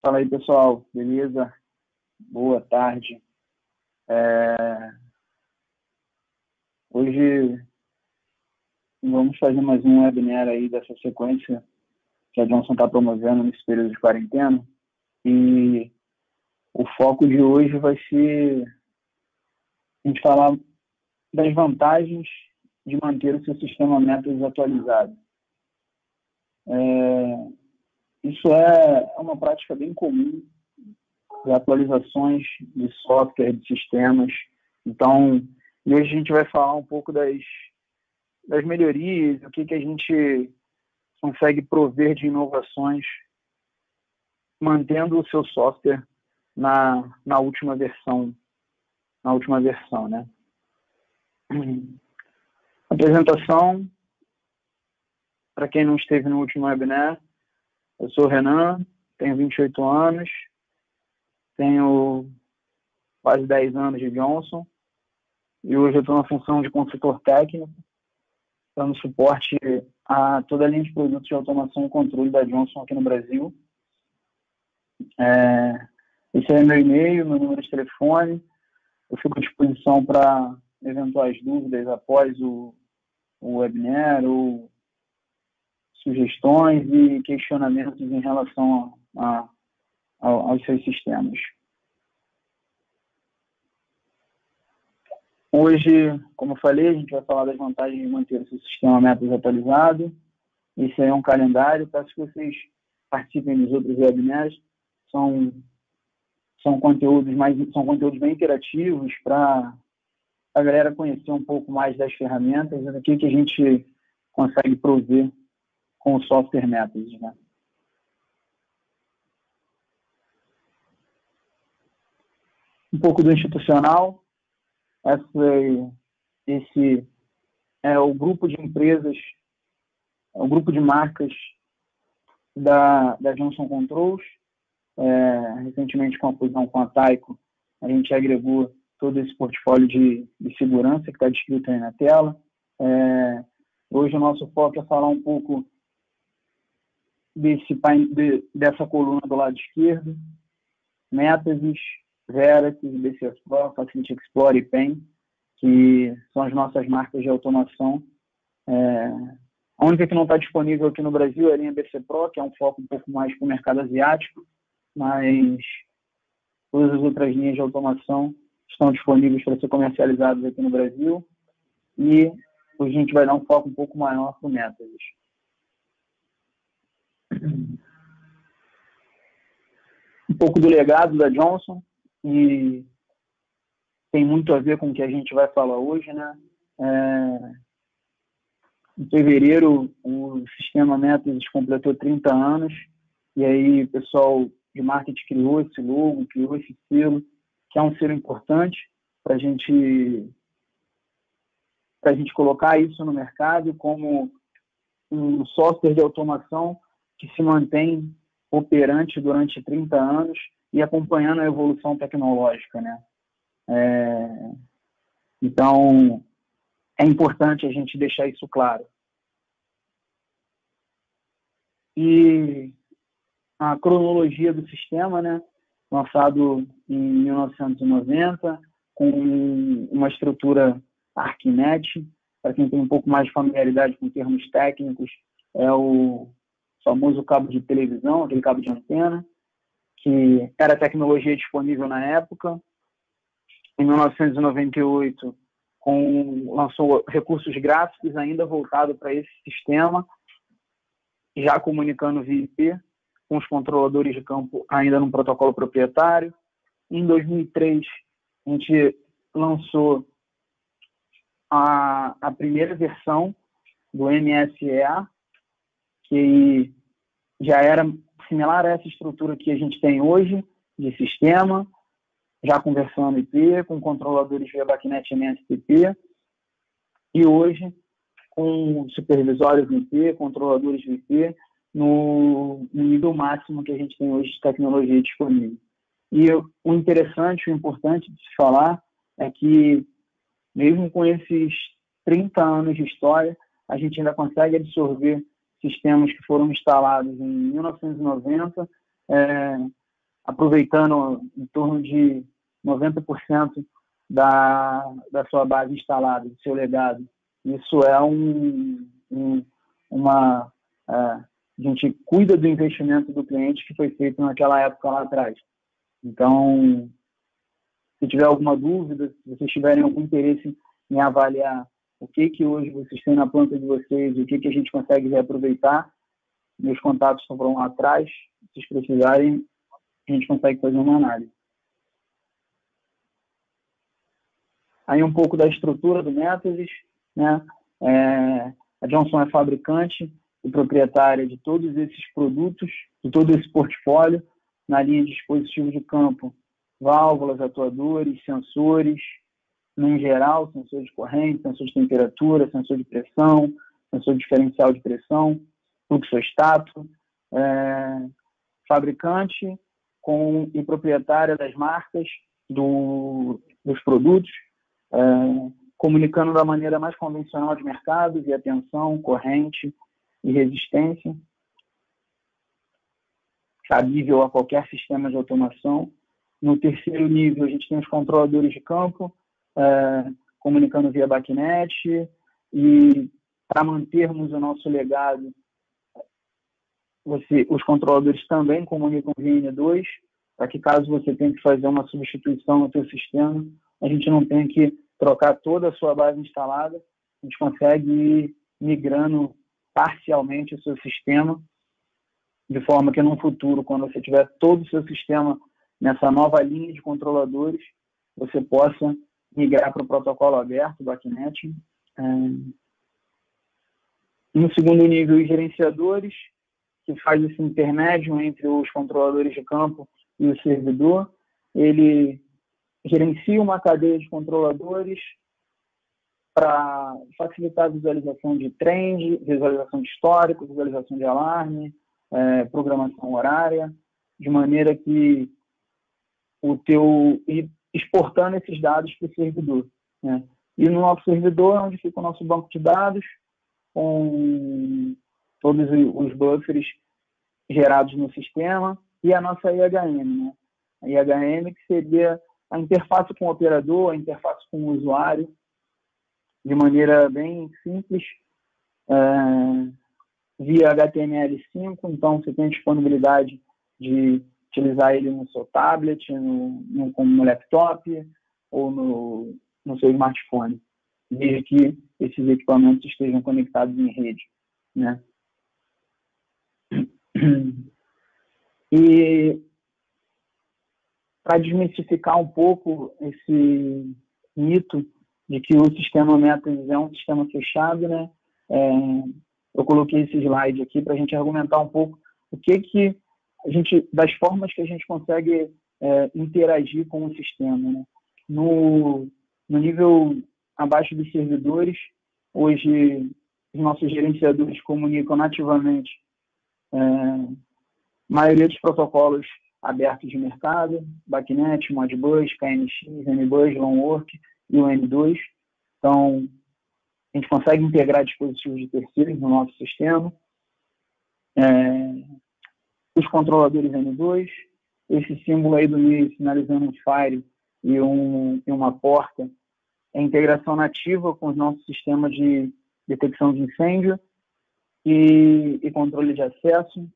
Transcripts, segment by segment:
Fala aí, pessoal. Beleza? Boa tarde. Hoje vamos fazer mais um webinar aí dessa sequência que a Johnson está promovendo nesse período de quarentena. E o foco de hoje vai ser a gente falar das vantagens de manter o seu sistema métodos atualizado. Isso é uma prática bem comum de atualizações de software, de sistemas. Então, hoje a gente vai falar um pouco das melhorias, o que a gente consegue prover de inovações, mantendo o seu software na última versão, né? Apresentação, para quem não esteve no último webinar, eu sou o Renan, tenho 28 anos, tenho quase 10 anos de Johnson e hoje eu estou na função de consultor técnico, dando suporte a toda a linha de produtos de automação e controle da Johnson aqui no Brasil. Esse é meu e-mail, meu número de telefone. Eu fico à disposição para eventuais dúvidas após o webinar ou sugestões e questionamentos em relação aos seus sistemas. Hoje, como eu falei, a gente vai falar das vantagens de manter o seu sistema métodos atualizado. Esse aí é um calendário. Peço que vocês participem dos outros webinars. São conteúdos bem interativos para a galera conhecer um pouco mais das ferramentas e do que a gente consegue prover com o software métodos, né? Um pouco do institucional. Esse é o grupo de empresas, é o grupo de marcas da Johnson Controls. Recentemente, com a fusão com a Tyco, a gente agregou todo esse portfólio de segurança que está descrito aí na tela. Hoje o nosso foco é falar um pouco dessa coluna do lado esquerdo: Metasis, Veratus, BCS Pro, Facility Explorer e PEN, que são as nossas marcas de automação. A única que não está disponível aqui no Brasil é a linha BC Pro, que é um foco um pouco mais para o mercado asiático, mas todas as outras linhas de automação estão disponíveis para ser comercializadas aqui no Brasil, e hoje a gente vai dar um foco um pouco maior para o Metasis. Um pouco do legado da Johnson, e tem muito a ver com o que a gente vai falar hoje, né? Em fevereiro, o sistema Metasis completou 30 anos, e aí o pessoal de marketing criou esse logo, criou esse selo, que é um selo importante para a gente colocar isso no mercado como um software de automação que se mantém operante durante 30 anos e acompanhando a evolução tecnológica, né? Então, é importante a gente deixar isso claro. E a cronologia do sistema, né? Lançado em 1990, com uma estrutura ArcNet. Para quem tem um pouco mais de familiaridade com termos técnicos, é o famoso cabo de televisão, aquele cabo de antena, que era tecnologia disponível na época. Em 1998, lançou recursos gráficos ainda voltado para esse sistema, já comunicando via IP, com os controladores de campo ainda no protocolo proprietário. Em 2003, a gente lançou a primeira versão do MSEA, que já era similar a essa estrutura que a gente tem hoje, de sistema, já com versão IP, com controladores via BACnet MSTP, e hoje com supervisórios IP, controladores IP, no nível máximo que a gente tem hoje de tecnologia disponível. E o interessante, o importante de se falar é que, mesmo com esses 30 anos de história, a gente ainda consegue absorver sistemas que foram instalados em 1990, aproveitando em torno de 90% da sua base instalada, do seu legado. Isso é a gente cuida do investimento do cliente que foi feito naquela época lá atrás. Então, se tiver alguma dúvida, se vocês tiverem algum interesse em avaliar o que hoje vocês têm na planta de vocês, o que a gente consegue reaproveitar, meus contatos estão lá atrás. Se vocês precisarem, a gente consegue fazer uma análise. Aí um pouco da estrutura do Métodos, né? A Johnson é fabricante e proprietária de todos esses produtos, de todo esse portfólio, na linha de dispositivos de campo, válvulas, atuadores, sensores, no geral, sensor de corrente, sensor de temperatura, sensor de pressão, sensor diferencial de pressão, fluxostato, fabricante e proprietária das marcas dos produtos, comunicando da maneira mais convencional de mercado, via tensão, corrente e resistência, cabível a qualquer sistema de automação. No terceiro nível, a gente tem os controladores de campo, comunicando via BACnet, e para mantermos o nosso legado, os controladores também comunicam via N2, para que caso você tenha que fazer uma substituição no seu sistema, a gente não tenha que trocar toda a sua base instalada, a gente consegue ir migrando parcialmente o seu sistema, de forma que no futuro, quando você tiver todo o seu sistema nessa nova linha de controladores, você possa migrar para o protocolo aberto do BACnet. No segundo nível, os gerenciadores, que faz esse intermédio entre os controladores de campo e o servidor. Ele gerencia uma cadeia de controladores para facilitar a visualização de trend, visualização de histórico, visualização de alarme, programação horária, de maneira que exportando esses dados para o servidor, né? E no nosso servidor, onde fica o nosso banco de dados, com todos os buffers gerados no sistema, e a nossa IHM, né? A IHM, que seria a interface com o operador, a interface com o usuário, de maneira bem simples, via HTML5, então você tem a disponibilidade de utilizar ele no seu tablet, no laptop ou no seu smartphone, desde que esses equipamentos estejam conectados em rede, né? E para desmistificar um pouco esse mito de que o sistema Métodos é um sistema fechado, né? Eu coloquei esse slide aqui para a gente argumentar um pouco das formas que a gente consegue interagir com o sistema, né? No nível abaixo dos servidores, hoje os nossos gerenciadores comunicam nativamente a maioria dos protocolos abertos de mercado, BACnet, Modbus, KNX, MBus, Longwork e o N2. Então, a gente consegue integrar dispositivos de terceiros no nosso sistema. Os controladores N2, esse símbolo aí do meio sinalizando um Fire e uma porta, é integração nativa com os nossos sistemas de detecção de incêndio e controle de acesso.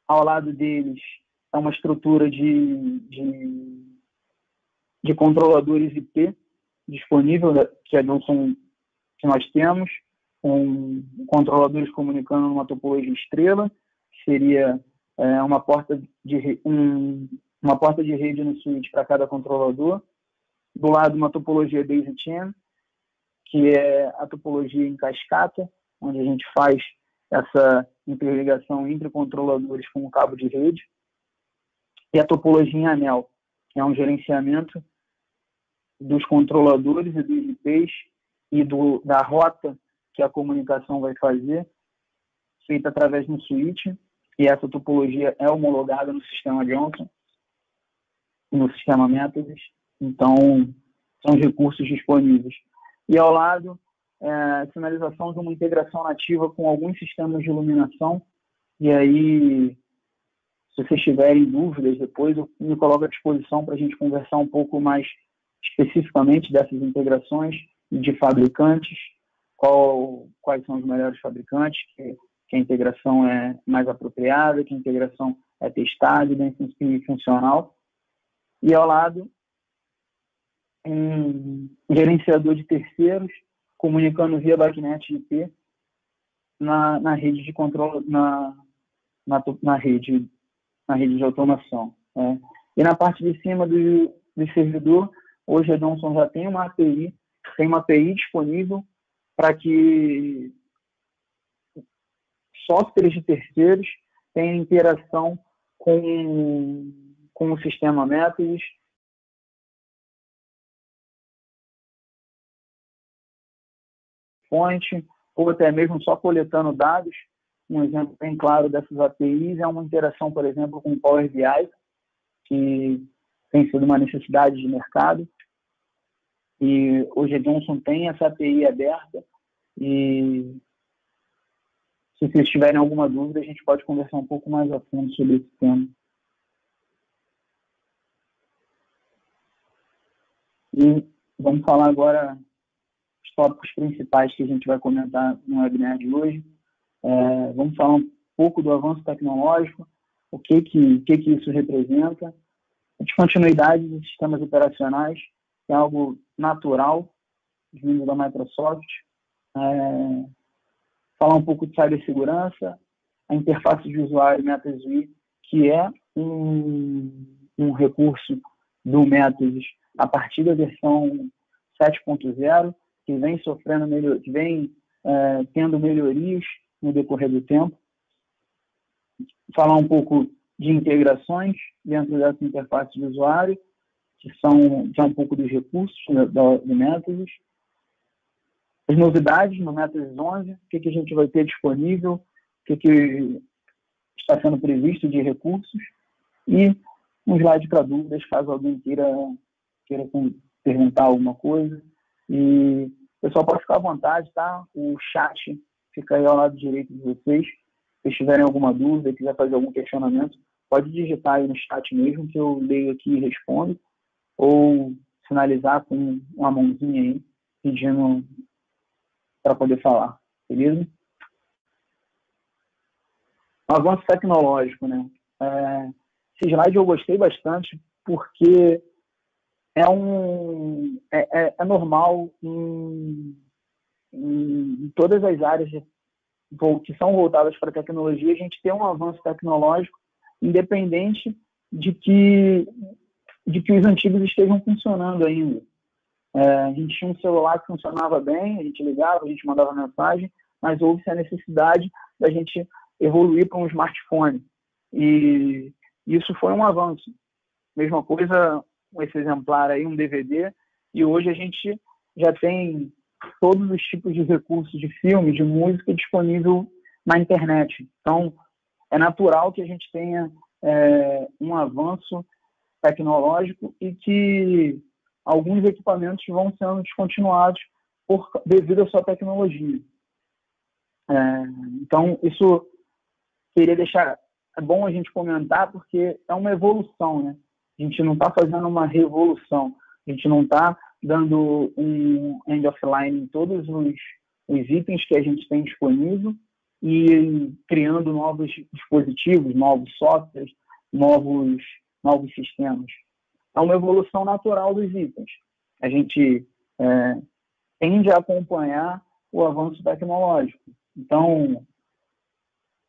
Ao lado deles é uma estrutura de controladores IP disponível, que nós temos, com controladores comunicando numa topologia estrela, que seria uma porta de rede no switch para cada controlador. Do lado, uma topologia Daisy Chain, que é a topologia em cascata, onde a gente faz essa interligação entre controladores com o cabo de rede. E a topologia em anel, que é um gerenciamento dos controladores e dos IPs e da rota que a comunicação vai fazer, feita através de um switch, e essa topologia é homologada no sistema Johnson e no sistema Métodos. Então, são os recursos disponíveis. E ao lado, sinalização de uma integração nativa com alguns sistemas de iluminação, e aí Se vocês tiverem dúvidas, depois eu me coloco à disposição para a gente conversar um pouco mais especificamente dessas integrações de fabricantes, quais são os melhores fabricantes, que a integração é mais apropriada, que a integração é testada, bem funcional. E ao lado, um gerenciador de terceiros comunicando via BACnet IP na rede de controle, na rede de automação. Né? E na parte de cima do servidor, hoje a Johnson já tem uma API disponível para que softwares de terceiros tenham interação com o sistema Métodos, fonte, ou até mesmo só coletando dados. Um exemplo bem claro dessas APIs é uma interação, por exemplo, com o Power BI, que tem sido uma necessidade de mercado. E hoje a Johnson tem essa API aberta e se vocês tiverem alguma dúvida, a gente pode conversar um pouco mais a fundo sobre esse tema. E vamos falar agora os tópicos principais que a gente vai comentar no webinar de hoje. Vamos falar um pouco do avanço tecnológico, o que isso representa, a descontinuidade dos sistemas operacionais, que é algo natural, vindo da Microsoft, falar um pouco de cibersegurança, a interface de usuário Metas UI, que é um recurso do Metas a partir da versão 7.0, que vem tendo melhorias no decorrer do tempo. Falar um pouco de integrações dentro dessa interface de usuário, que é um pouco dos recursos do Metas. As novidades no Metas 11, o que a gente vai ter disponível, o que está sendo previsto de recursos, e um slide para dúvidas, caso alguém queira perguntar alguma coisa. E o pessoal pode ficar à vontade, tá? O chat fica aí ao lado direito de vocês. Se tiverem alguma dúvida, quiser fazer algum questionamento, pode digitar aí no chat mesmo, que eu leio aqui e respondo, ou sinalizar com uma mãozinha aí, pedindo para poder falar, beleza? Um avanço tecnológico, né? Esse slide eu gostei bastante, porque é normal em todas as áreas que são voltadas para a tecnologia, a gente ter um avanço tecnológico, independente de que os antigos estejam funcionando ainda. A gente tinha um celular que funcionava bem, a gente ligava, a gente mandava mensagem, mas houve-se a necessidade da gente evoluir para um smartphone. E isso foi um avanço. Mesma coisa, esse exemplar aí, um DVD, e hoje a gente já tem todos os tipos de recursos de filme, de música disponível na internet. Então, é natural que a gente tenha um avanço tecnológico e que alguns equipamentos vão sendo descontinuados devido à sua tecnologia. Então, isso queria deixar... É bom a gente comentar porque é uma evolução, né? A gente não está fazendo uma revolução. A gente não está dando um end of line em todos os itens que a gente tem disponível e criando novos dispositivos, novos softwares, novos sistemas. É uma evolução natural dos itens. A gente tende a acompanhar o avanço tecnológico. Então,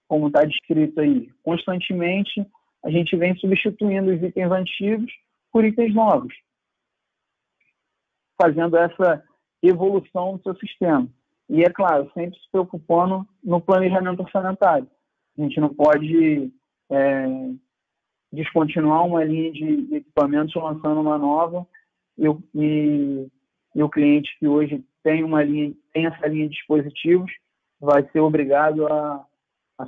como está descrito aí, constantemente a gente vem substituindo os itens antigos por itens novos, fazendo essa evolução do seu sistema. E, é claro, sempre se preocupando no planejamento orçamentário. A gente não pode descontinuar uma linha de equipamentos lançando uma nova e o cliente que hoje tem essa linha de dispositivos vai ser obrigado a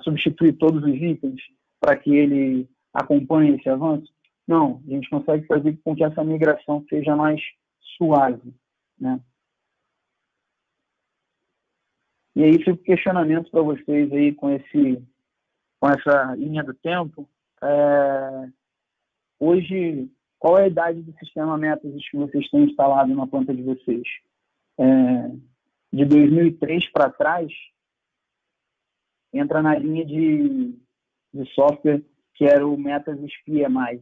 substituir todos os itens para que ele acompanhe esse avanço. Não, a gente consegue fazer com que essa migração seja mais suave, né? E aí fica o questionamento para vocês aí com essa linha do tempo, hoje, qual é a idade do sistema Métodos que vocês têm instalado na planta de vocês? De 2003 para trás, entra na linha de software que era o Métodos PMI.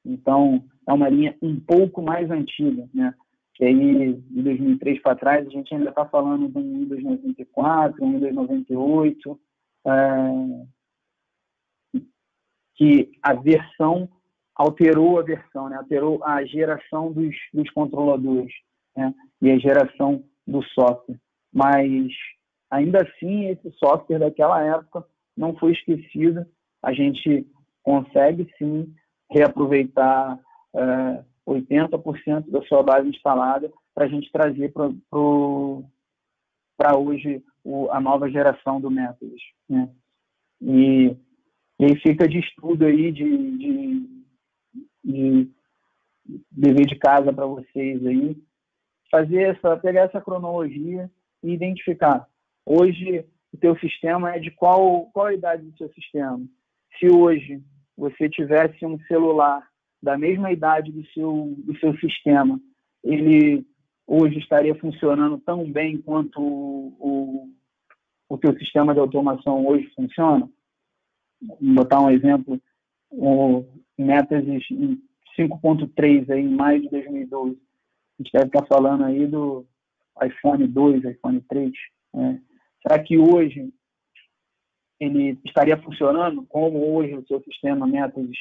Então, é uma linha um pouco mais antiga, né? Que aí, de 2003 para trás, a gente ainda está falando de um Windows 94, um Windows 98, que a versão alterou a versão, né? Alterou a geração dos controladores, né? E a geração do software. Mas, ainda assim, esse software daquela época não foi esquecido. A gente consegue, sim, reaproveitar 80% da sua base instalada para a gente trazer para hoje a nova geração do Métodos, né? E aí fica de estudo aí, de dever de casa para vocês aí, pegar essa cronologia e identificar. Hoje, o teu sistema é de qual a idade do seu sistema? Se hoje você tivesse um celular da mesma idade do seu sistema, ele hoje estaria funcionando tão bem quanto o teu sistema de automação hoje funciona? Vou botar um exemplo, o Métodos 5.3 aí, em maio de 2012. A gente deve estar falando aí do iPhone 2, iPhone 3. Né? Será que hoje ele estaria funcionando como hoje o seu sistema Métodos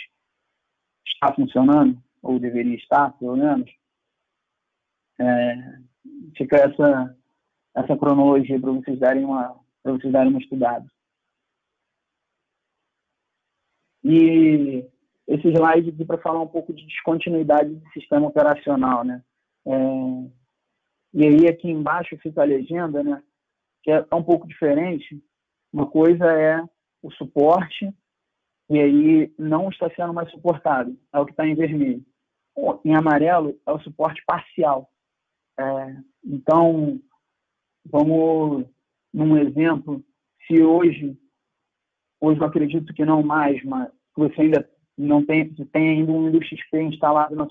está funcionando? Ou deveria estar, pelo menos? Fica essa cronologia para vocês darem uma estudada. E esse slide aqui para falar um pouco de descontinuidade do sistema operacional, né? E aí aqui embaixo fica a legenda, né? Que é um pouco diferente. Uma coisa é o suporte, e aí não está sendo mais suportado, é o que está em vermelho. Em amarelo é o suporte parcial. Então, vamos num exemplo, se hoje eu acredito que não mais, mas você ainda não tem ainda um Windows XP instalado na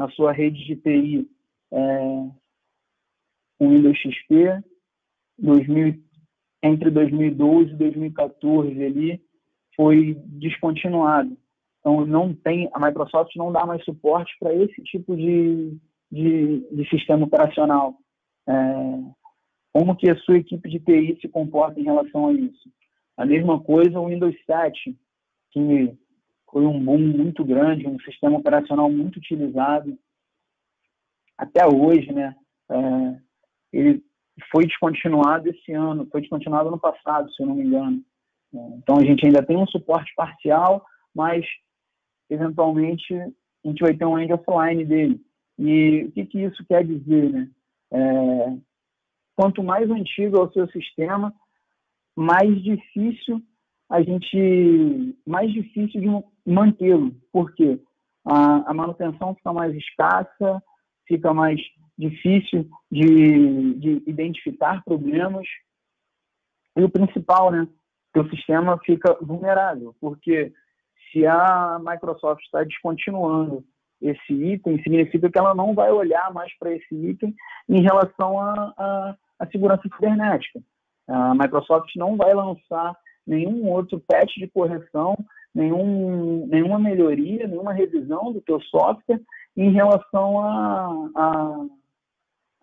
sua rede de TI, o Windows XP, entre 2012 e 2014 ali, foi descontinuado. Então, a Microsoft não dá mais suporte para esse tipo de sistema operacional. Como que a sua equipe de TI se comporta em relação a isso? A mesma coisa o Windows 7, que foi um boom muito grande, um sistema operacional muito utilizado até hoje, né? Ele foi descontinuado esse ano, foi descontinuado ano passado, se eu não me engano. Então, a gente ainda tem um suporte parcial, mas, eventualmente, a gente vai ter um end offline dele. E o que isso quer dizer, né? Quanto mais antigo é o seu sistema, mais difícil de mantê-lo. Por quê? A manutenção fica mais escassa, fica mais difícil de identificar problemas. E o principal, né? Que o sistema fica vulnerável, porque se a Microsoft está descontinuando esse item, significa que ela não vai olhar mais para esse item em relação à segurança cibernética. A Microsoft não vai lançar nenhum outro patch de correção, nenhuma melhoria, nenhuma revisão do teu software em relação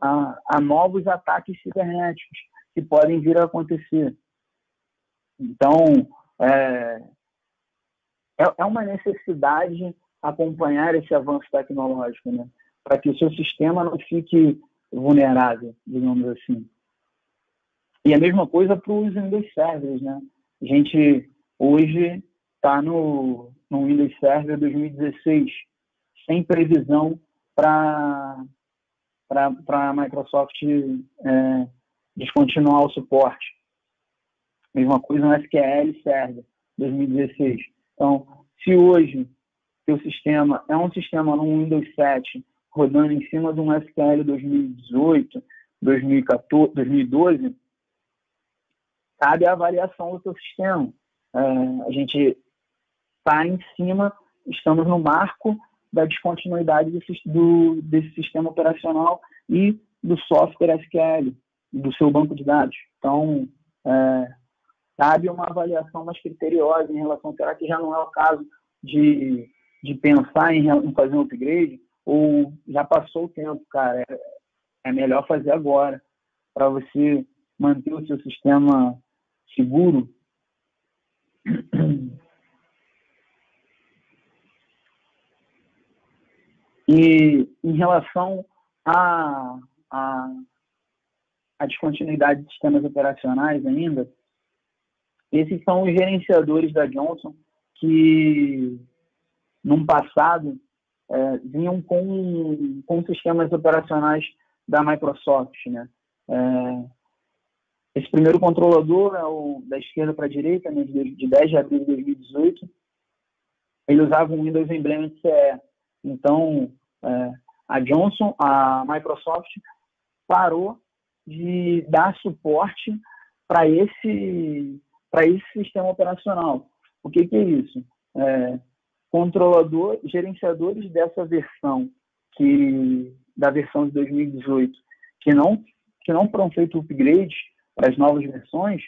a novos ataques cibernéticos que podem vir a acontecer. Então, é uma necessidade acompanhar esse avanço tecnológico, né? Para que o seu sistema não fique vulnerável, digamos assim. E a mesma coisa para os Windows Servers, né? A gente hoje está no Windows Server 2016, sem previsão para a Microsoft descontinuar o suporte. Mesma coisa no SQL Server 2016. Então, se hoje seu sistema é um sistema no Windows 7 rodando em cima de um SQL 2018, 2014, 2012, cabe a avaliação do seu sistema. A gente está em cima, estamos no marco da descontinuidade desse sistema operacional e do software SQL, do seu banco de dados. Então, cabe uma avaliação mais criteriosa em relação, será que já não é o caso de pensar em fazer um upgrade, ou já passou o tempo, cara, é melhor fazer agora, para você manter o seu sistema seguro. E em relação à descontinuidade de sistemas operacionais ainda, esses são os gerenciadores da Johnson que, num passado, vinham com sistemas operacionais da Microsoft, né? Esse primeiro controlador é o da esquerda para a direita, né, de 10 de abril de 2018. Ele usava um Windows Emblem CE. Então, a Johnson, a Microsoft, parou de dar suporte para esse sistema operacional. O que é isso? Gerenciadores dessa versão, da versão de 2018, que não foram feitos upgrades para as novas versões,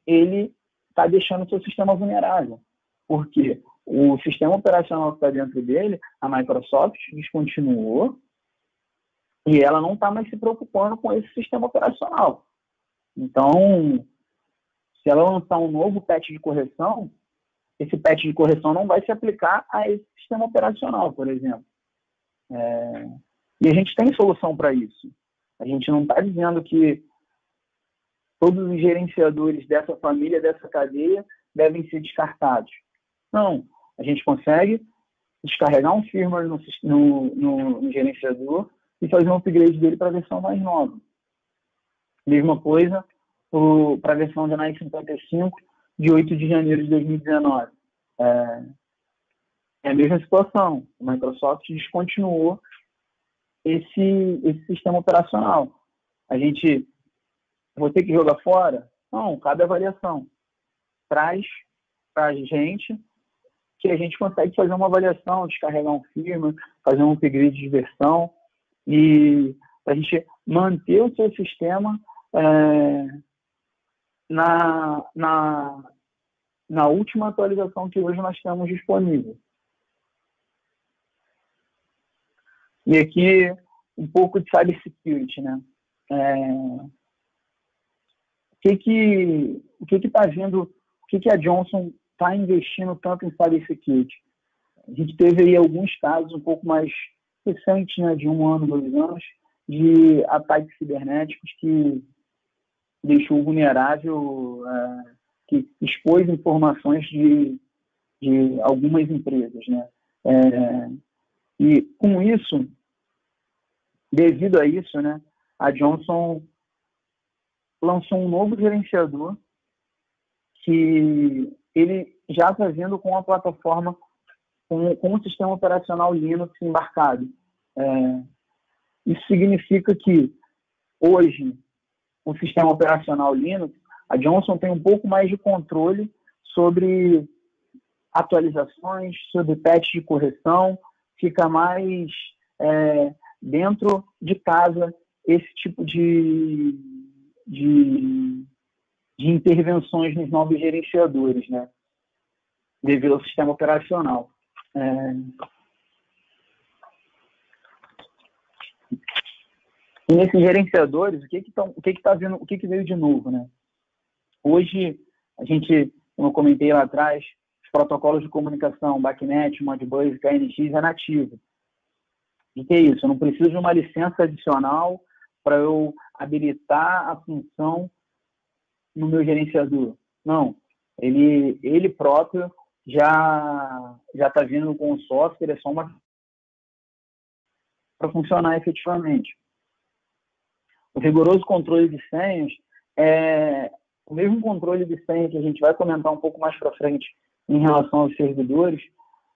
ele está deixando o seu sistema vulnerável. Porque o sistema operacional que está dentro dele, a Microsoft descontinuou e ela não está mais se preocupando com esse sistema operacional. Então, se ela lançar um novo patch de correção, esse patch de correção não vai se aplicar a esse sistema operacional, por exemplo. E a gente tem solução para isso. A gente não está dizendo que todos os gerenciadores dessa família, dessa cadeia, devem ser descartados. Não, a gente consegue descarregar um firmware no gerenciador e fazer um upgrade dele para a versão mais nova. Mesma coisa para a versão de NICE 55 de 8 de janeiro de 2019. É a mesma situação. A Microsoft descontinuou esse sistema operacional. Vou ter que jogar fora? Não, cabe avaliação. Traz para a gente que a gente consegue fazer uma avaliação, descarregar um firmware, fazer um upgrade de versão e a gente manter o seu sistema na última atualização que hoje nós temos disponível. E aqui um pouco de cybersecurity, né? O que está vindo, o que a Johnson está investindo tanto em cybersecurity? A gente teve aí alguns casos um pouco mais recentes, né, de 1 ano, 2 anos, de ataques cibernéticos que deixou vulnerável, que expôs informações de algumas empresas, né? E com isso, devido a isso, né, a Johnson lançou um novo gerenciador que ele já está vindo com a plataforma, com o sistema operacional Linux embarcado. Isso significa que hoje o sistema operacional Linux, a Johnson tem um pouco mais de controle sobre atualizações, sobre patch de correção, fica mais dentro de casa esse tipo de intervenções nos novos gerenciadores, né? Devido ao sistema operacional. E nesses gerenciadores, o que veio de novo, né? Hoje, a gente, como eu comentei lá atrás, os protocolos de comunicação, BACnet, Modbus, KNX é nativo. O que é isso? Eu não preciso de uma licença adicional para eu habilitar a função no meu gerenciador. Não. Ele próprio já está vindo com o software, é só para funcionar efetivamente. O rigoroso controle de senhas é o mesmo controle de senha que a gente vai comentar um pouco mais para frente em relação aos servidores,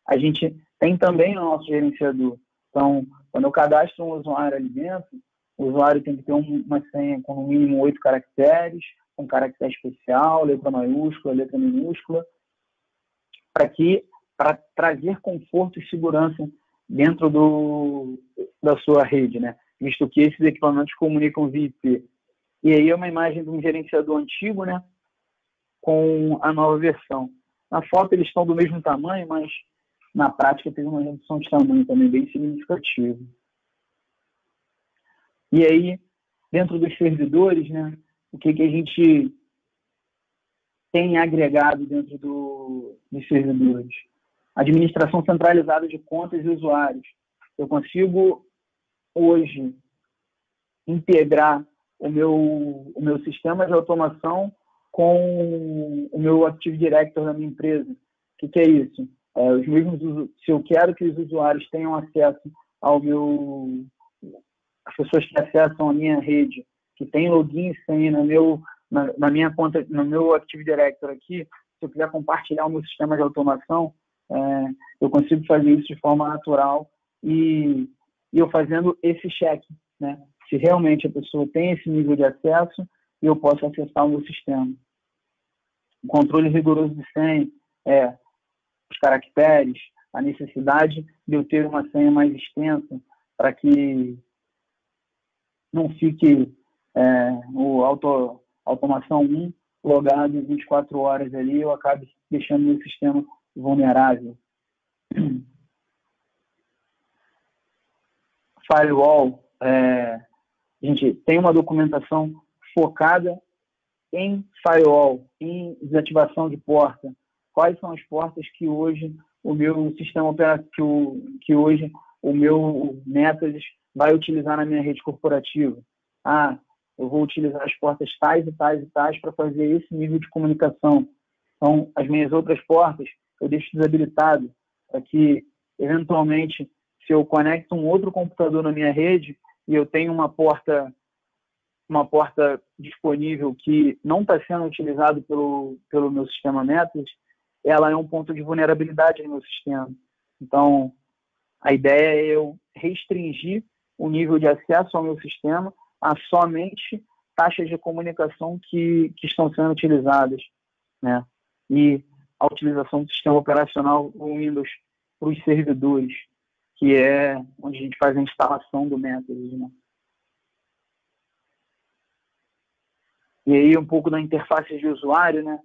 a gente tem também no nosso gerenciador. Então, quando eu cadastro um usuário ali dentro, o usuário tem que ter uma senha com no mínimo 8 caracteres, com caractere especial, letra maiúscula, letra minúscula, para trazer conforto e segurança dentro da sua rede, né? Visto que esses equipamentos comunicam via IP. E aí é uma imagem de um gerenciador antigo, né, com a nova versão. Na foto eles estão do mesmo tamanho, mas na prática teve uma redução de tamanho também bem significativa. E aí, dentro dos servidores, né, o que a gente tem agregado dentro dos servidores? Administração centralizada de contas e usuários. Eu consigo, hoje, integrar o meu sistema de automação com o meu Active Directory da minha empresa. O que é isso? Se eu quero que os usuários tenham acesso as pessoas que acessam a minha rede, que tem login e senha na minha conta, no meu Active Directory aqui, se eu quiser compartilhar o meu sistema de automação, eu consigo fazer isso de forma natural e eu fazendo esse check, né? Se realmente a pessoa tem esse nível de acesso, eu posso acessar o meu sistema. O controle rigoroso de senha, os caracteres, a necessidade de eu ter uma senha mais extensa para que não fique o automação 1 logado em 24 horas ali, eu acabe deixando meu sistema vulnerável. Firewall, a gente tem uma documentação focada em firewall, em desativação de porta. Quais são as portas que hoje o meu sistema operativo, que hoje o meu Metasys vai utilizar na minha rede corporativa? Eu vou utilizar as portas tais e tais e tais para fazer esse nível de comunicação. Então, as minhas outras portas eu deixo desabilitado para que, eventualmente, se eu conecto um outro computador na minha rede e eu tenho uma porta disponível que não está sendo utilizado pelo meu sistema Metasys, ela é um ponto de vulnerabilidade no meu sistema. Então, a ideia é eu restringir o nível de acesso ao meu sistema a somente taxas de comunicação que estão sendo utilizadas, né? E a utilização do sistema operacional Windows para os servidores, que é onde a gente faz a instalação do Metasys, né? E aí um pouco da interface de usuário, né?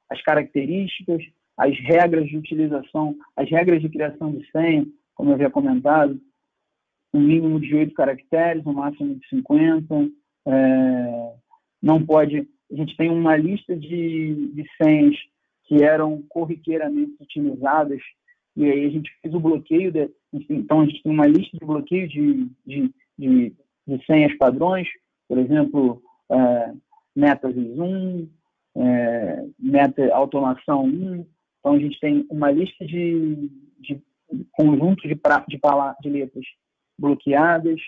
As características, as regras de utilização, as regras de criação de senha, como eu havia comentado, um mínimo de 8 caracteres, um máximo de 50. Não pode... A gente tem uma lista de senhas que eram corriqueiramente utilizadas, e aí a gente fez o bloqueio. Então, a gente tem uma lista de bloqueio de senhas padrões, por exemplo, Metasys 1, automação 1. Então, a gente tem uma lista de conjuntos de letras bloqueadas,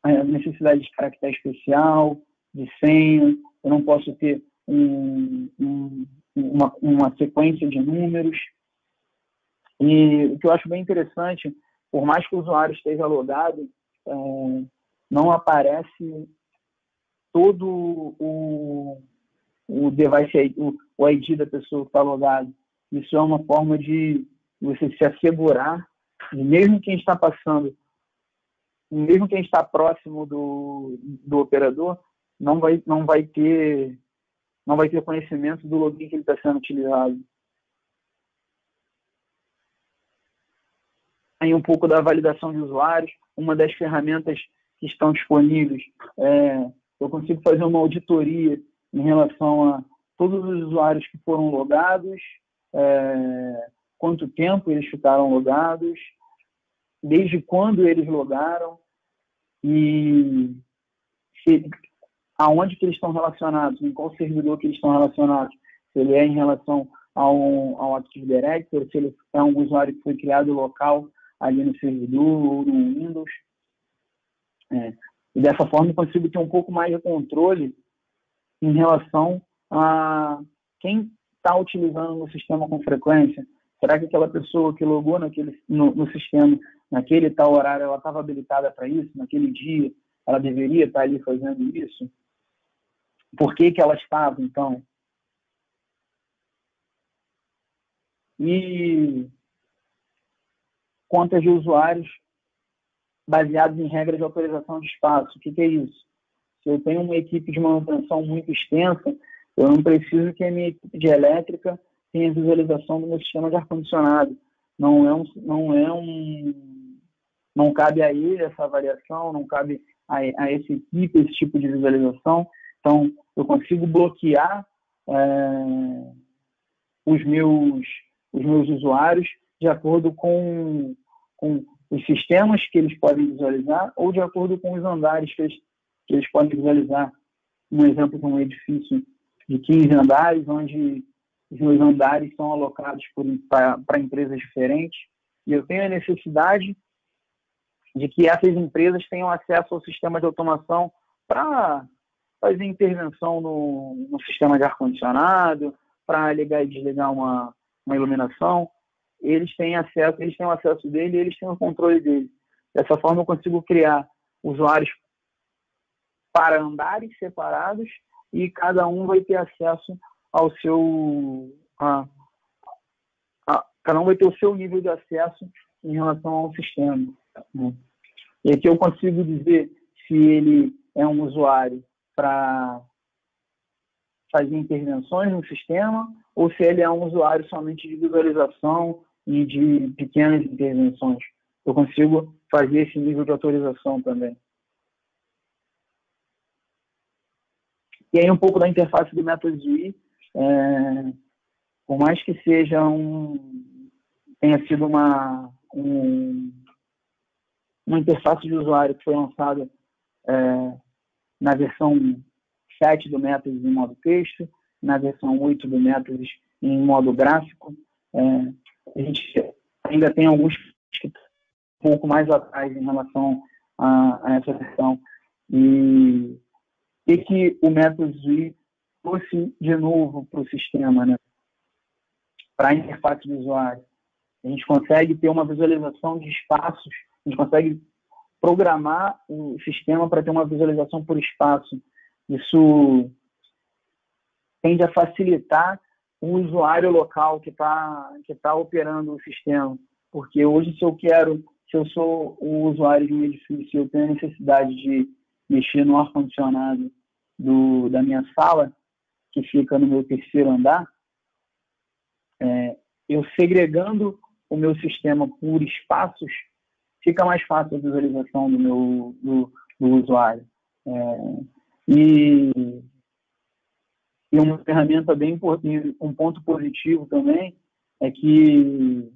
a necessidade de caractere especial, de senha. Eu não posso ter uma sequência de números. E o que eu acho bem interessante, por mais que o usuário esteja logado, não aparece todo o device ID, o ID da pessoa que está logado. Isso é uma forma de você se assegurar, mesmo quem está passando, mesmo quem está próximo do operador, não vai ter conhecimento do login que ele está sendo utilizado. Aí um pouco da validação de usuários, uma das ferramentas que estão disponíveis, eu consigo fazer uma auditoria em relação a todos os usuários que foram logados, quanto tempo eles ficaram logados, desde quando eles logaram e aonde que eles estão relacionados, em qual servidor que eles estão relacionados, se ele é em relação ao Active Directory, se ele é um usuário que foi criado local ali no servidor ou no Windows. E dessa forma eu consigo ter um pouco mais de controle em relação a quem está utilizando o sistema com frequência. Será que aquela pessoa que logou no sistema, naquele tal horário, ela estava habilitada para isso? Naquele dia, ela deveria estar ali fazendo isso? Por que ela estava, então? e contas de usuários baseados em regras de autorização de espaço. O que é isso? Se eu tenho uma equipe de manutenção muito extensa, eu não preciso que a minha equipe de elétrica tenha visualização do meu sistema de ar-condicionado. Não cabe a ele essa avaliação, não cabe a essa equipe esse tipo de visualização. Então, eu consigo bloquear os meus usuários de acordo com os sistemas que eles podem visualizar ou de acordo com os andares que eles podem visualizar. Um exemplo de um edifício de 15 andares, onde os meus andares são alocados para empresas diferentes, e eu tenho a necessidade de que essas empresas tenham acesso ao sistema de automação para fazer intervenção no sistema de ar-condicionado, para ligar e desligar uma iluminação. Eles têm o acesso dele e eles têm o controle dele. Dessa forma, eu consigo criar usuários para andares separados e cada um vai ter acesso ao seu... cada um vai ter o seu nível de acesso em relação ao sistema. Né? E aqui eu consigo dizer se ele é um usuário para fazer intervenções no sistema ou se ele é um usuário somente de visualização e de pequenas intervenções. Eu consigo fazer esse nível de autorização também. E aí um pouco da interface do método ZUI, por mais que tenha sido uma interface de usuário que foi lançada na versão 7 do método em modo texto, na versão 8 do método em modo gráfico, a gente ainda tem alguns que estão um pouco mais atrás em relação a essa versão. E que o método ZUI trouxe de novo para o sistema, né? Para a interface do usuário. A gente consegue ter uma visualização de espaços, a gente consegue programar o sistema para ter uma visualização por espaço. Isso tende a facilitar o usuário local que tá operando o sistema. Porque hoje, se eu sou o usuário de um edifício e eu tenho a necessidade de mexer no ar-condicionado da minha sala, que fica no meu terceiro andar, eu segregando o meu sistema por espaços, fica mais fácil a visualização do usuário. E uma ferramenta bem importante, um ponto positivo também, é que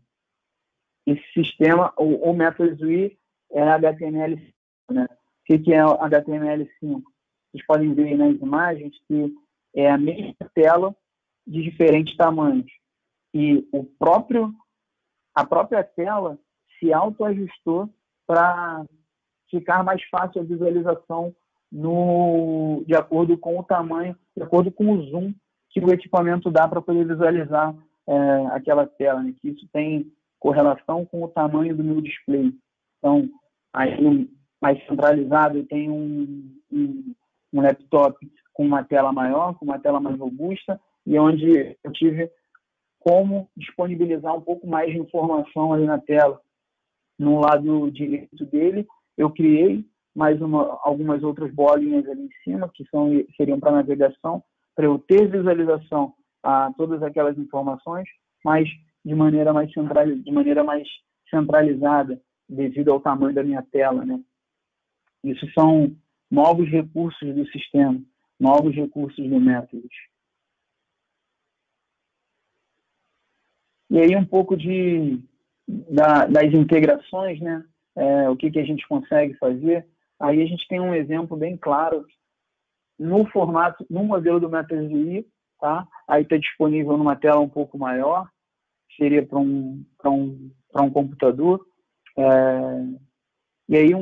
esse sistema, o método ZUI é HTML5, né? O que é HTML5? Vocês podem ver aí nas imagens que é a mesma tela de diferentes tamanhos. E a própria tela se autoajustou para ficar mais fácil a visualização de acordo com o tamanho, de acordo com o zoom que o equipamento dá para poder visualizar aquela tela, né? Que isso tem correlação com o tamanho do meu display. Então, aí mais centralizado, eu tenho um laptop com uma tela maior, com uma tela mais robusta, e onde eu tive como disponibilizar um pouco mais de informação ali na tela. No lado direito dele, eu criei mais algumas outras bolinhas ali em cima, que seriam para navegação, para eu ter visualização a todas aquelas informações, mas de maneira mais centralizada, devido ao tamanho da minha tela, né? Isso são novos recursos do sistema, novos recursos do método. E aí um pouco das integrações, né? O que a gente consegue fazer. Aí a gente tem um exemplo bem claro no modelo do método ZUI, tá? Aí está disponível numa tela um pouco maior, seria para um computador. E aí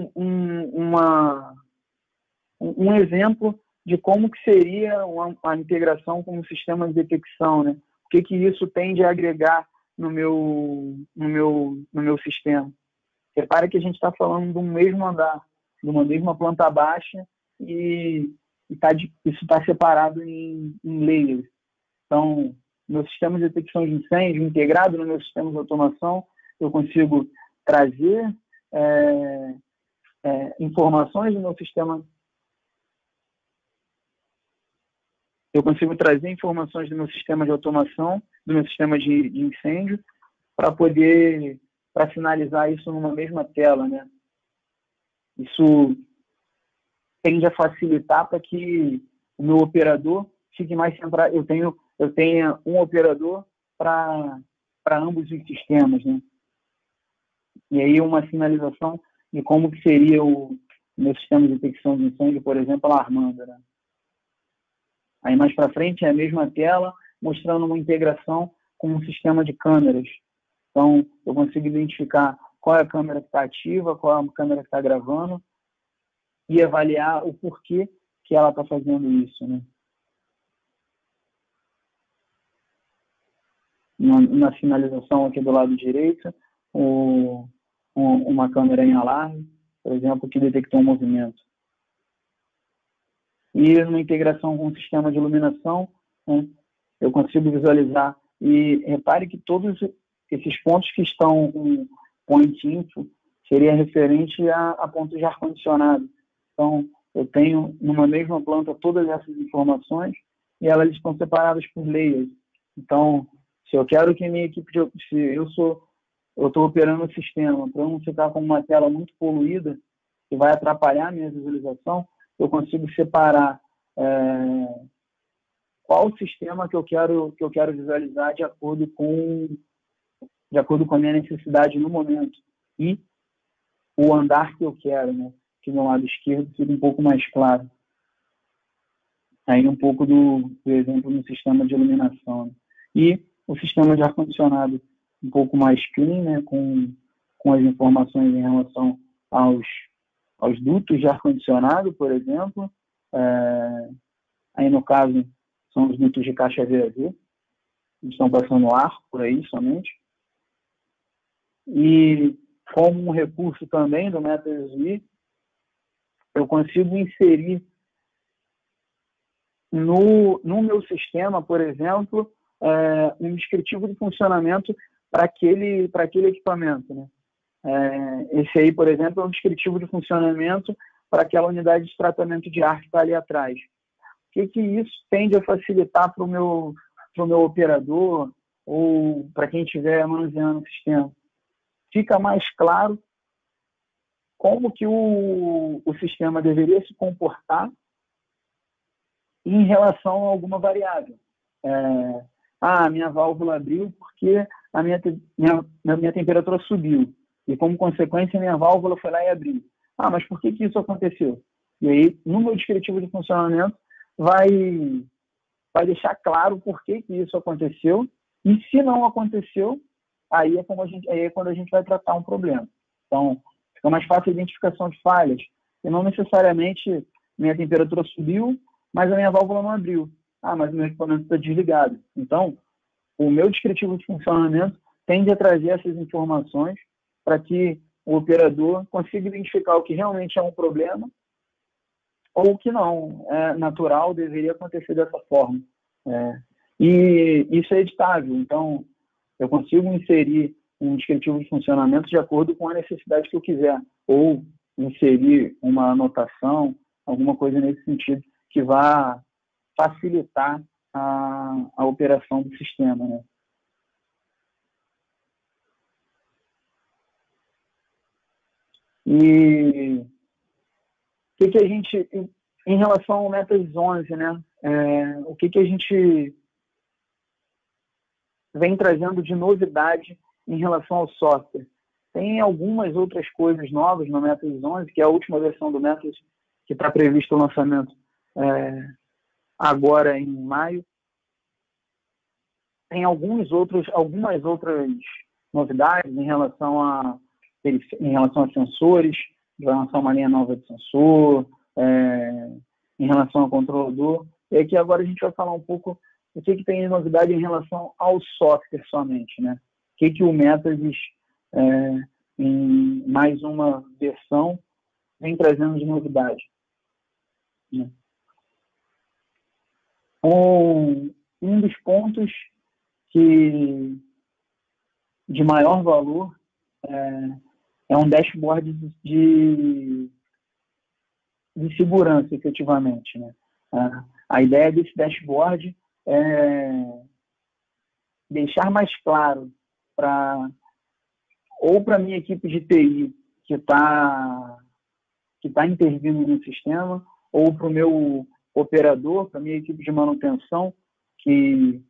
um exemplo de como que seria a integração com o sistema de detecção, né? O que isso tende a agregar no meu sistema. Repara que a gente está falando de um mesmo andar, de uma mesma planta baixa, e isso está separado em layers. Então, meu sistema de detecção de incêndio integrado no meu sistema de automação, eu consigo trazer informações do meu sistema. Eu consigo trazer informações do meu sistema de automação, do meu sistema de incêndio, para finalizar isso numa mesma tela, né? Isso tende a facilitar para que o meu operador fique mais centrado. Eu tenha um operador para ambos os sistemas, né? E aí uma sinalização de como que seria o meu sistema de detecção de incêndio, por exemplo, alarmando, né? Aí mais para frente é a mesma tela, mostrando uma integração com um sistema de câmeras. Então, eu consigo identificar qual é a câmera que está ativa, qual é a câmera que está gravando e avaliar o porquê que ela está fazendo isso, né? Na finalização aqui do lado direito, uma câmera em alarme, por exemplo, que detectou um movimento. E numa integração com o sistema de iluminação, né, eu consigo visualizar. E repare que todos esses pontos que estão com point info seria referente a pontos de ar-condicionado. Então, eu tenho numa mesma planta todas essas informações e elas estão separadas por layers. Então, se eu quero que minha equipe se eu estou operando o sistema para não ficar com uma tela muito poluída que vai atrapalhar a minha visualização, eu consigo separar qual sistema que eu quero visualizar de acordo com a minha necessidade no momento e o andar que eu quero, né? Que no lado esquerdo fica um pouco mais claro. Aí um pouco do exemplo no sistema de iluminação, né? E o sistema de ar-condicionado um pouco mais clean, né? Com as informações em relação aos dutos de ar-condicionado, por exemplo. Aí, no caso, são os dutos de caixa VAV, que estão passando ar por aí somente. E, como um recurso também do MetaSUI, eu consigo inserir no meu sistema, por exemplo, um descritivo de funcionamento para aquele equipamento, né? Esse aí, por exemplo, é um descritivo de funcionamento para aquela unidade de tratamento de ar que está ali atrás. O que isso tende a facilitar para o meu operador ou para quem estiver manuseando o sistema? Fica mais claro como que o sistema deveria se comportar em relação a alguma variável. Minha válvula abriu porque a minha temperatura subiu. E, como consequência, minha válvula foi lá e abriu. Mas por que isso aconteceu? E aí, no meu descritivo de funcionamento, vai deixar claro por que isso aconteceu. E, se não aconteceu, aí é quando a gente vai tratar um problema. Então, fica mais fácil a identificação de falhas. E não necessariamente minha temperatura subiu, mas a minha válvula não abriu. Mas o meu equipamento está desligado. Então, o meu descritivo de funcionamento tende a trazer essas informações para que o operador consiga identificar o que realmente é um problema ou o que não é natural, deveria acontecer dessa forma. E isso é editável. Então, eu consigo inserir um descritivo de funcionamento de acordo com a necessidade que eu quiser, ou inserir uma anotação, alguma coisa nesse sentido, que vá facilitar a operação do sistema, né? E o que a gente, em relação ao Metas 11, né? O que a gente vem trazendo de novidade em relação ao software? Tem algumas outras coisas novas no Metas 11, que é a última versão do Metas, que está previsto o lançamento agora em maio. Tem algumas outras novidades em relação a sensores, vai lançar uma linha nova de sensor, em relação ao controlador. E aqui agora a gente vai falar um pouco o que tem de novidade em relação ao software somente, né? O que o Metavis, em mais uma versão, vem trazendo de novidade, né? Um dos pontos que de maior valor é um dashboard de segurança, efetivamente, né? A ideia desse dashboard é deixar mais claro ou para a minha equipe de TI que está intervindo no sistema, ou para o meu operador, para a minha equipe de manutenção que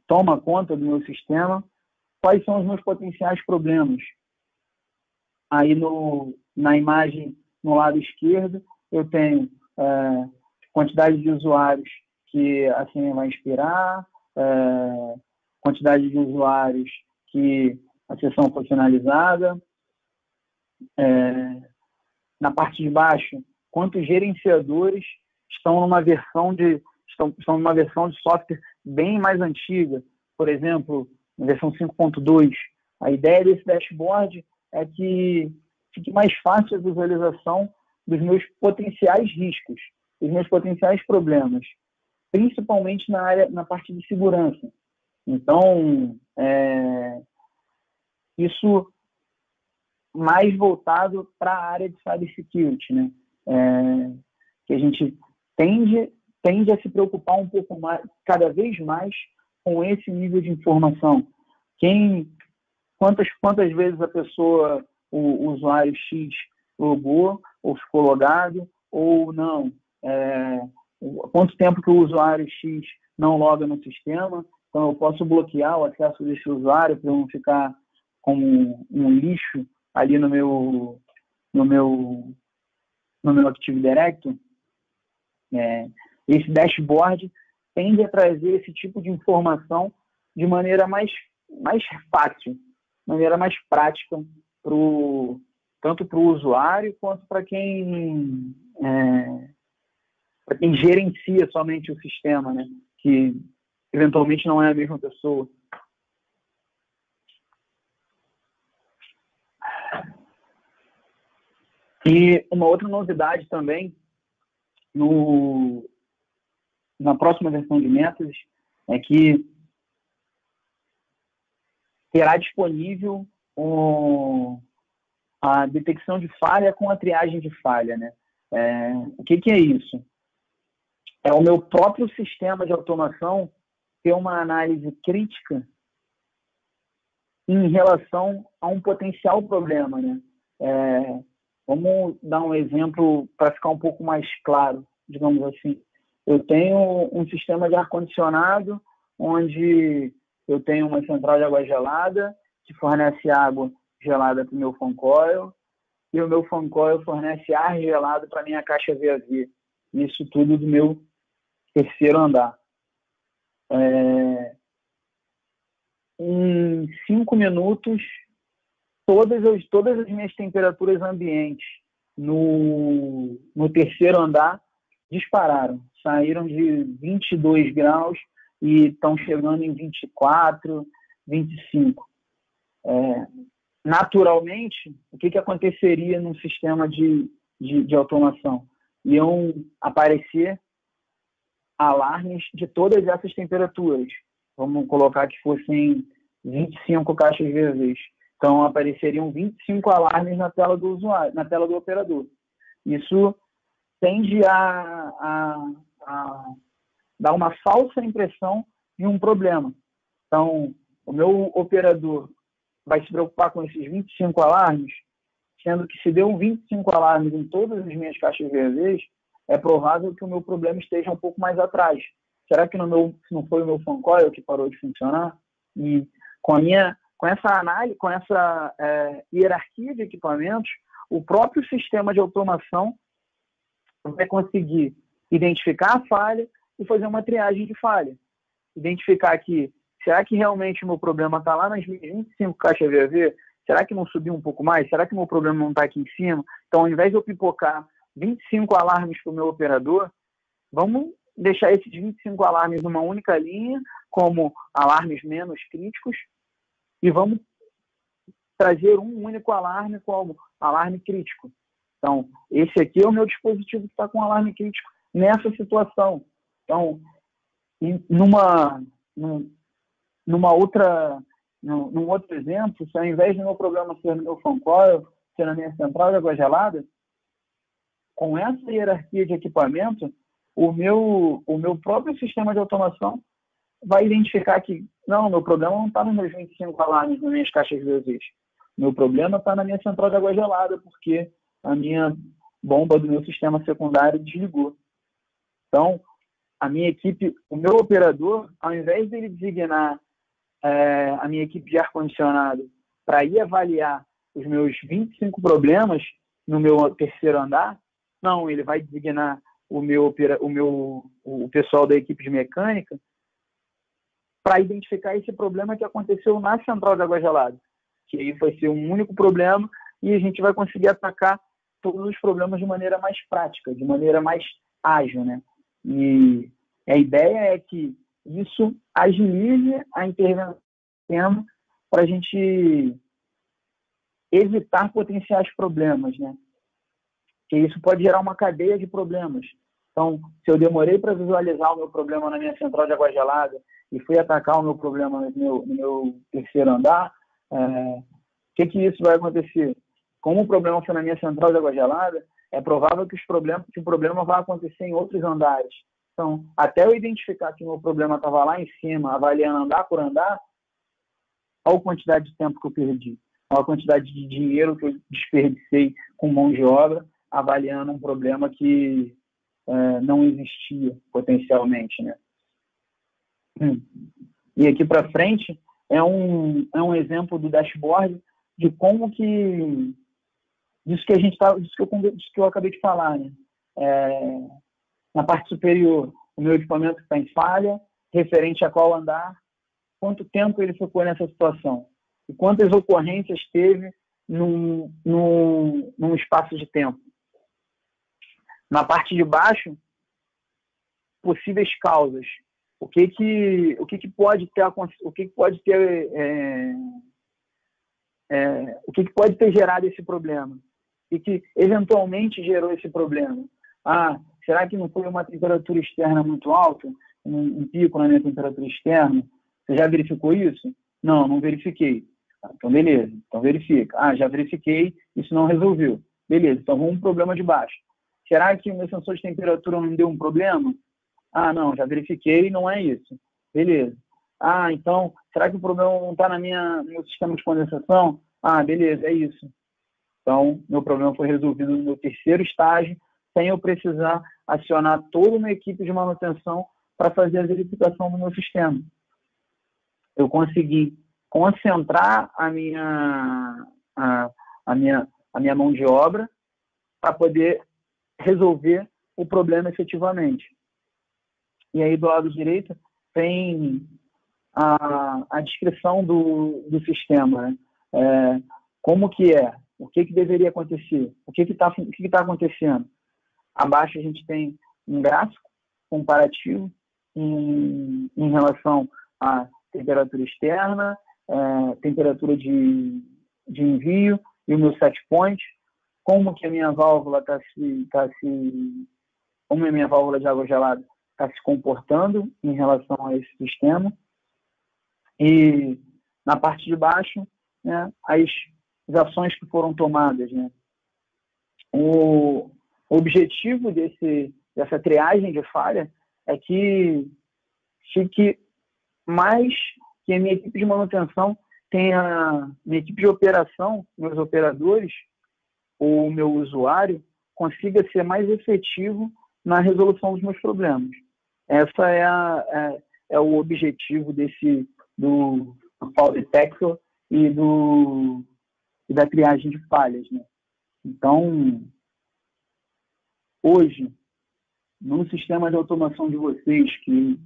toma conta do meu sistema, quais são os meus potenciais problemas. Aí na imagem, no lado esquerdo, eu tenho quantidade de usuários que a senha vai expirar, quantidade de usuários que a sessão foi finalizada. Na parte de baixo, quantos gerenciadores estão numa versão de software bem mais antiga, por exemplo, na versão 5.2. A ideia desse dashboard é que fique mais fácil a visualização dos meus potenciais riscos, dos meus potenciais problemas, principalmente na parte de segurança. Então, isso mais voltado para a área de cybersecurity, né? Que a gente tende a se preocupar um pouco mais, cada vez mais, com esse nível de informação. Quantas vezes a pessoa, o usuário X, logou, ou ficou logado, ou não. Quanto tempo que o usuário X não loga no sistema. Então, eu posso bloquear o acesso desse usuário para não ficar como um lixo ali no meu Active Directory. Esse dashboard tende a trazer esse tipo de informação de maneira mais fácil, de maneira mais prática, tanto para o usuário quanto para quem gerencia somente o sistema, né? Que eventualmente não é a mesma pessoa. E uma outra novidade também, na próxima versão de métodos, é que terá disponível a detecção de falha com a triagem de falha, né? O que é isso? É o meu próprio sistema de automação ter uma análise crítica em relação a um potencial problema, né? Vamos dar um exemplo para ficar um pouco mais claro, digamos assim. Eu tenho um sistema de ar-condicionado onde eu tenho uma central de água gelada que fornece água gelada para o meu fan coil e o meu fan coil fornece ar gelado para a minha caixa VAV. Isso tudo do meu terceiro andar. Em 5 minutos, todas as minhas temperaturas ambientes no terceiro andar dispararam. Saíram de 22 graus e estão chegando em 24, 25. Naturalmente, o que aconteceria num sistema de automação? Iam aparecer alarmes de todas essas temperaturas. Vamos colocar que fossem 25 caixas VAVs. Então, apareceriam 25 alarmes na tela do usuário, na tela do operador. Isso tende a dar uma falsa impressão de um problema. Então, o meu operador vai se preocupar com esses 25 alarmes, sendo que se deu 25 alarmes em todas as minhas caixas VAVs, é provável que o meu problema esteja um pouco mais atrás. Será que não foi o meu fan coil que parou de funcionar? E com essa análise, com essa hierarquia de equipamentos, o próprio sistema de automação vai conseguir identificar a falha e fazer uma triagem de falha. Identificar que, será que realmente o meu problema está lá nas 25 caixas VAV? Será que não subiu um pouco mais? Será que o meu problema não está aqui em cima? Então, ao invés de eu pipocar 25 alarmes para o meu operador, vamos deixar esses 25 alarmes numa única linha, como alarmes menos críticos, e vamos trazer um único alarme como alarme crítico. Então, esse aqui é o meu dispositivo que está com alarme crítico nessa situação. Então, num outro exemplo, se ao invés do meu problema ser no meu fan coil, ser na minha central de água gelada, com essa hierarquia de equipamento, o meu próprio sistema de automação vai identificar que, não, meu problema não está nos meus 25 alarmes, nas minhas caixas de luzes. Meu problema está na minha central de água gelada, porque a minha bomba do meu sistema secundário desligou. Então, a minha equipe, o meu operador, ao invés dele designar a minha equipe de ar-condicionado para ir avaliar os meus 25 problemas no meu terceiro andar, não, ele vai designar o pessoal da equipe de mecânica para identificar esse problema que aconteceu na central de água gelada, que aí vai ser um único problema e a gente vai conseguir atacar todos os problemas de maneira mais prática, de maneira mais ágil, né? E a ideia é que isso agilize a intervenção para a gente evitar potenciais problemas, né? Que isso pode gerar uma cadeia de problemas. Então, se eu demorei para visualizar o meu problema na minha central de água gelada e fui atacar o meu problema no meu terceiro andar, o que isso vai acontecer? Como o problema foi na minha central de água gelada, é provável que o problema vai acontecer em outros andares. Então, até eu identificar que o meu problema estava lá em cima, avaliando andar por andar, olha a quantidade de tempo que eu perdi, olha a quantidade de dinheiro que eu desperdicei com mão de obra, avaliando um problema que não existia potencialmente, né? E aqui para frente é um exemplo do dashboard de como que disso que eu acabei de falar, né? Na parte superior, o meu equipamento está em falha, referente a qual andar, quanto tempo ele ficou nessa situação e quantas ocorrências teve num espaço de tempo. Na parte de baixo, possíveis causas. O que pode ter gerado esse problema? E que eventualmente gerou esse problema? Será que não foi uma temperatura externa muito alta? Um pico na minha temperatura externa? Você já verificou isso? Não verifiquei. Então, beleza. Então, verifica. Já verifiquei, isso não resolveu. Beleza, então vamos para o problema de baixo. Será que o meu sensor de temperatura não deu um problema? Não, já verifiquei, não é isso. Beleza. Então, será que o problema não está no meu sistema de condensação? Beleza, é isso. Então, meu problema foi resolvido no meu terceiro estágio, sem eu precisar acionar toda uma equipe de manutenção para fazer a verificação do meu sistema. Eu consegui concentrar a minha mão de obra para poder resolver o problema efetivamente. E aí, do lado direito, tem a descrição do sistema, né? Como que é, o que deveria acontecer, o que está acontecendo. Abaixo a gente tem um gráfico comparativo em relação à temperatura externa, temperatura de envio e o meu set point, como que a minha válvula como a minha válvula de água gelada está se comportando em relação a esse sistema. E na parte de baixo, né, as ações que foram tomadas, né? O objetivo dessa triagem de falha é que fique mais que a minha equipe de manutenção tenha, minha equipe de operação, meus operadores, ou o meu usuário, consiga ser mais efetivo na resolução dos meus problemas. Essa é o objetivo do Fall Detector e da triagem de falhas, né? Então, hoje, no sistema de automação de vocês, que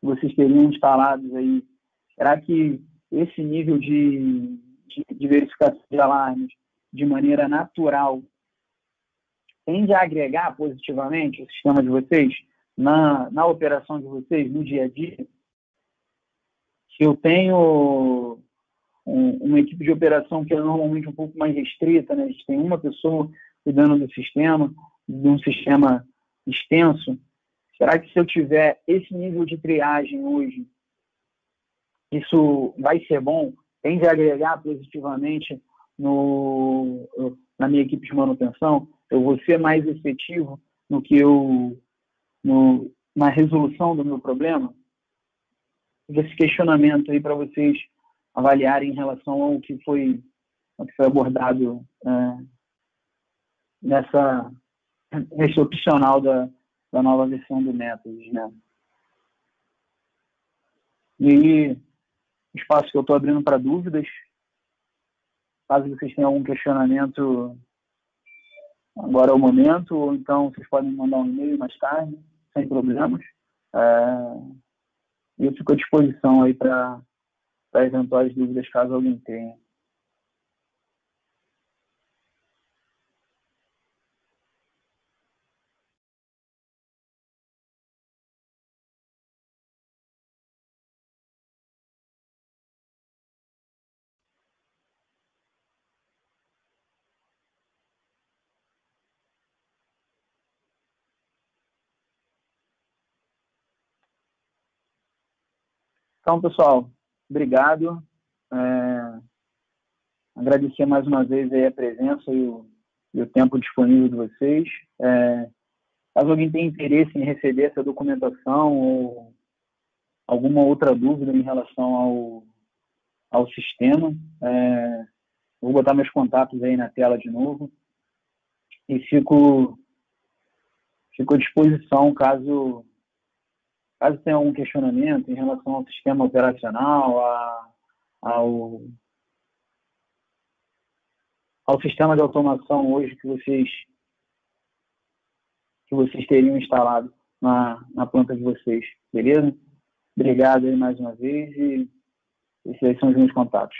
vocês teriam instalados aí, será que esse nível de verificação de alarmes de maneira natural tende a agregar positivamente o sistema de vocês na operação de vocês, no dia a dia? Se eu tenho uma equipe de operação que é normalmente um pouco mais restrita, né? A gente tem uma pessoa cuidando do sistema, de um sistema extenso, será que se eu tiver esse nível de triagem hoje, isso vai ser bom, tende a agregar positivamente na minha equipe de manutenção, eu vou ser mais efetivo no que na resolução do meu problema. Esse questionamento aí para vocês avaliarem em relação ao que foi abordado nesse opcional da nova versão do método, né? E aí, espaço que eu estou abrindo para dúvidas. Caso vocês tenham algum questionamento, agora é o momento, ou então vocês podem mandar um e-mail mais tarde, sem problemas. Eu fico à disposição aí para eventuais dúvidas, caso alguém tenha. Então, pessoal, obrigado. Agradecer mais uma vez aí a presença e o tempo disponível de vocês. Caso alguém tenha interesse em receber essa documentação ou alguma outra dúvida em relação ao sistema, vou botar meus contatos aí na tela de novo e fico à disposição caso tenha algum questionamento em relação ao sistema operacional, ao sistema de automação hoje que vocês teriam instalado na planta de vocês, beleza? Obrigado aí mais uma vez e esses aí são os meus contatos.